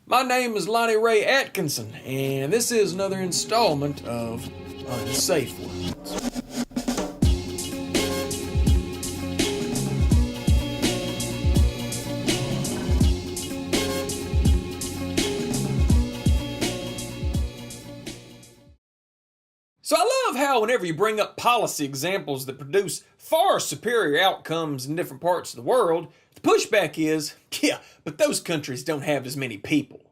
My name is Lonnie Ray Atkinson, and this is another installment of Unsafe Words. So I love how whenever you bring up policy examples that produce far superior outcomes in different parts of the world, the pushback is, yeah, but those countries don't have as many people.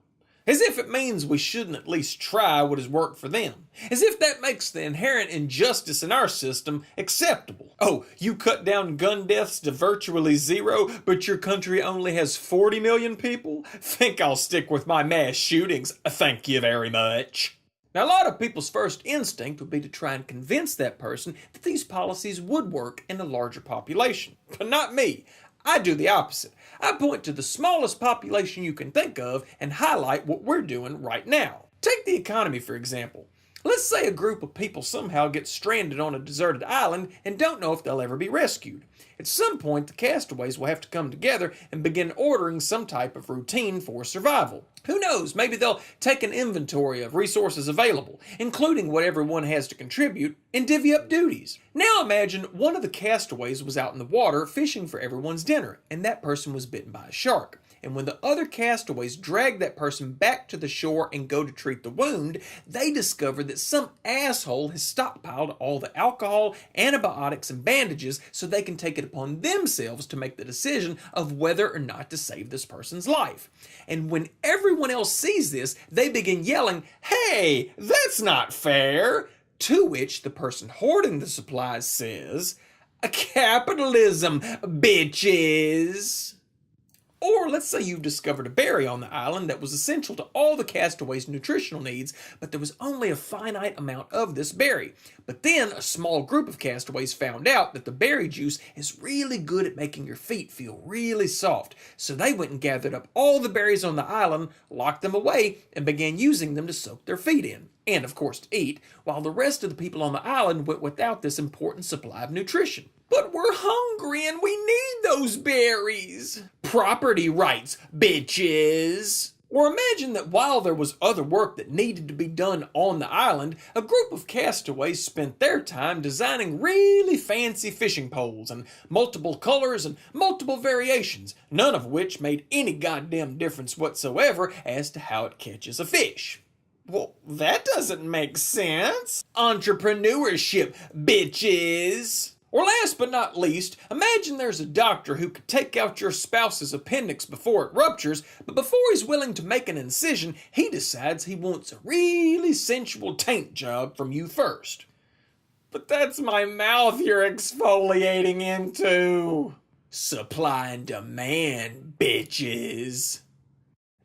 As if it means we shouldn't at least try what has worked for them. As if that makes the inherent injustice in our system acceptable. Oh, you cut down gun deaths to virtually zero, but your country only has 40 million people? Think I'll stick with my mass shootings. Thank you very much. Now, a lot of people's first instinct would be to try and convince that person that these policies would work in a larger population. But not me. I do the opposite. I point to the smallest population you can think of and highlight what we're doing right now. Take the economy, for example. Let's say a group of people somehow get stranded on a deserted island and don't know if they'll ever be rescued. At some point, the castaways will have to come together and begin ordering some type of routine for survival. Who knows, maybe they'll take an inventory of resources available, including what everyone has to contribute, and divvy up duties. Now imagine one of the castaways was out in the water fishing for everyone's dinner, and that person was bitten by a shark. And when the other castaways drag that person back to the shore and go to treat the wound, they discover that some asshole has stockpiled all the alcohol, antibiotics, and bandages so they can take it upon themselves to make the decision of whether or not to save this person's life. And when everyone else sees this, they begin yelling, "Hey, that's not fair!" To which the person hoarding the supplies says, "Capitalism, bitches!" Or let's say you've discovered a berry on the island that was essential to all the castaways' nutritional needs, but there was only a finite amount of this berry. But then a small group of castaways found out that the berry juice is really good at making your feet feel really soft. So they went and gathered up all the berries on the island, locked them away, and began using them to soak their feet in. And of course to eat, while the rest of the people on the island went without this important supply of nutrition. But we're hungry and we need those berries. Property rights, bitches. Or imagine that while there was other work that needed to be done on the island, a group of castaways spent their time designing really fancy fishing poles in multiple colors and multiple variations, none of which made any goddamn difference whatsoever as to how it catches a fish. Well, that doesn't make sense. Entrepreneurship, bitches. Or last but not least, imagine there's a doctor who could take out your spouse's appendix before it ruptures, but before he's willing to make an incision, he decides he wants a really sensual taint job from you first. But that's my mouth you're exfoliating into. Supply and demand, bitches.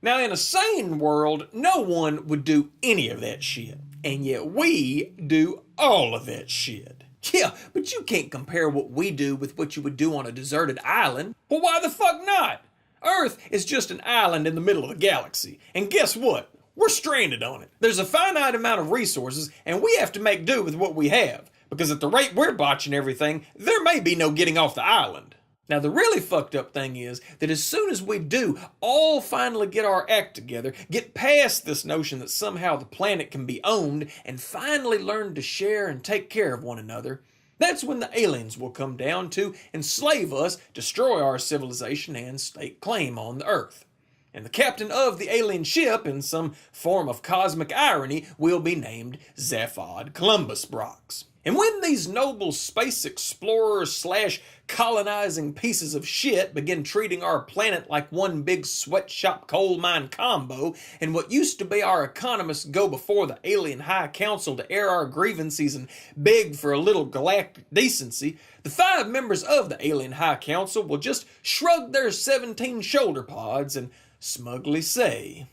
Now, in a sane world, no one would do any of that shit. And yet we do all of that shit. Yeah, but you can't compare what we do with what you would do on a deserted island. Well, why the fuck not? Earth is just an island in the middle of the galaxy. And guess what? We're stranded on it. There's a finite amount of resources, and we have to make do with what we have. Because at the rate we're botching everything, there may be no getting off the island. Now, the really fucked up thing is that as soon as we do all finally get our act together, get past this notion that somehow the planet can be owned, and finally learn to share and take care of one another, that's when the aliens will come down to enslave us, destroy our civilization, and stake claim on the Earth. And the captain of the alien ship, in some form of cosmic irony, will be named Zaphod Columbus Brox. And when these noble space explorers / colonizing pieces of shit begin treating our planet like one big sweatshop coal mine combo, and what used to be our economists go before the alien high council to air our grievances and beg for a little galactic decency, the 5 members of the alien high council will just shrug their 17 shoulder pods and smugly say,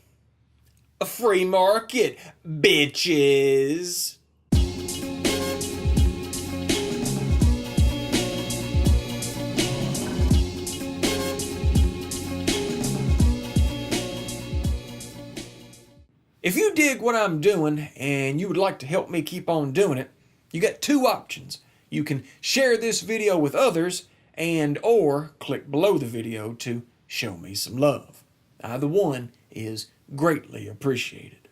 "A free market, bitches." If you dig what I'm doing and you would like to help me keep on doing it, you got 2 options. You can share this video with others or click below the video to show me some love. Either one is greatly appreciated.